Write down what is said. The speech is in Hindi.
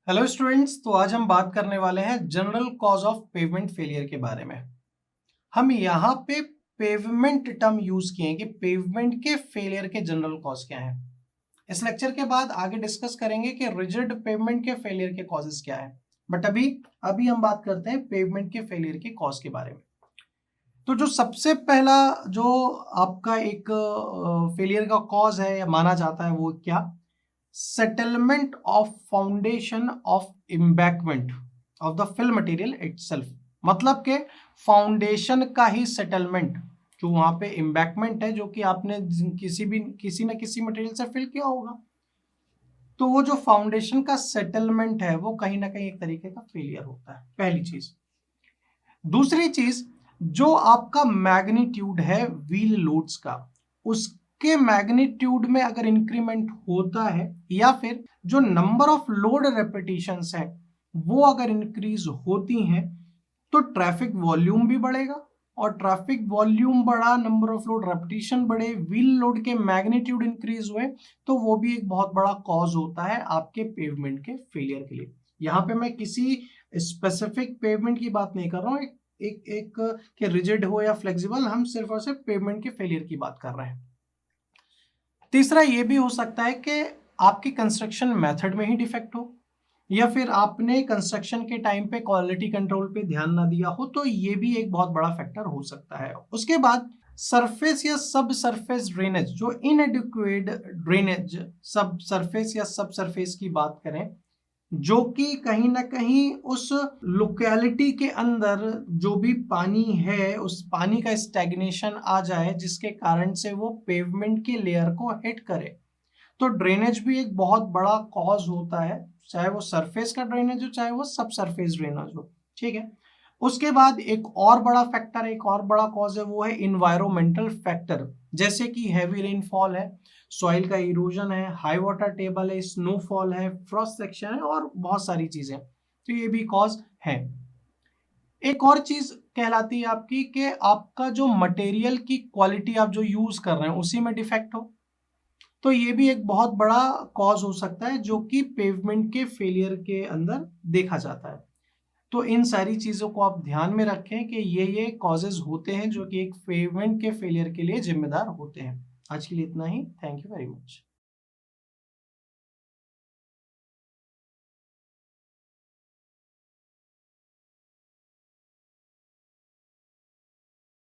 हेलो स्टूडेंट्स, तो आज हम बात करने वाले हैं general cause of pavement failure के बारे में। हम यहाँ पे पेवमेंट टर्म यूज किए हैं कि पेवमेंट के फेलियर के जनरल कॉज क्या हैं। इस लेक्चर के बाद आगे डिस्कस करेंगे कि रिजिड पेवमेंट के फेलियर के कॉजेस क्या हैं। बट अभी अभी हम बात करते हैं पेवमेंट के फेलियर के कॉज के बारे में। तो जो सबसे पहला जो आपका एक फेलियर का कॉज है या माना जाता है वो क्या? Settlement of foundation of embankment of the fill material itself. मतलब के फाउंडेशन का ही सेटलमेंट, जो वहां पे एम्बैंकमेंट है जो कि आपने किसी न किसी मटेरियल से फिल किया होगा, तो वो जो फाउंडेशन का सेटलमेंट है वो कहीं ना कहीं एक तरीके का फेलियर होता है, पहली चीज। दूसरी चीज, जो आपका मैग्नीट्यूड है व्हील लोड्स का, उसके मैग्नीट्यूड में अगर इंक्रीमेंट होता है या फिर जो नंबर ऑफ लोड रेपिटेशंस है वो अगर इंक्रीज होती हैं तो ट्रैफिक वॉल्यूम भी बढ़ेगा, और ट्रैफिक वॉल्यूम बढ़ा, नंबर ऑफ लोड रेपिटेशन बढ़े, व्हील लोड के मैग्नीट्यूड इंक्रीज हुए, तो वो भी एक बहुत बड़ा कॉज होता है आपके पेवमेंट के फेलियर के लिए। यहाँ पे मैं किसी स्पेसिफिक पेवमेंट की बात नहीं कर रहा हूँ, एक कि रिजिड हो या फ्लेक्सिबल, हम सिर्फ और सिर्फ पेवमेंट के फेलियर की बात कर रहे हैं। तीसरा ये भी हो सकता है कि आपकी कंस्ट्रक्शन मेथड में ही डिफेक्ट हो, या फिर आपने कंस्ट्रक्शन के टाइम पे क्वालिटी कंट्रोल पे ध्यान ना दिया हो, तो ये भी एक बहुत बड़ा फैक्टर हो सकता है। उसके बाद सरफेस या सब सरफेस ड्रेनेज, जो इनएडिक्वेट ड्रेनेज, सब सरफेस या सब सरफेस की बात करें, जो कि कहीं ना कहीं उस लोकेलिटी के अंदर जो भी पानी है उस पानी का स्टैग्नेशन आ जाए, जिसके कारण से वो पेवमेंट के लेयर को हिट करे, तो ड्रेनेज भी एक बहुत बड़ा कॉज होता है, चाहे वो सरफेस का ड्रेनेज हो चाहे वो सब सरफेस ड्रेनेज हो। ठीक है। उसके बाद एक और बड़ा फैक्टर, एक और बड़ा कॉज है, वो है इन्वायरमेंटल फैक्टर, जैसे कि हैवी रेनफॉल है, सॉइल का इरोजन है, हाई वाटर टेबल है, स्नोफॉल है, फ्रॉस्ट सेक्शन है, और बहुत सारी चीजें, तो ये भी कॉज है। एक और चीज कहलाती है आपकी कि आपका जो मटेरियल की क्वालिटी आप जो यूज कर रहे हैं उसी में डिफेक्ट हो, तो ये भी एक बहुत बड़ा कॉज हो सकता है जो कि पेवमेंट के फेलियर के अंदर देखा जाता है। तो इन सारी चीजों को आप ध्यान में रखें कि ये कॉजेज होते हैं जो कि एक पेवमेंट के फेलियर के लिए जिम्मेदार होते हैं। आज के लिए इतना ही। Thank you very much.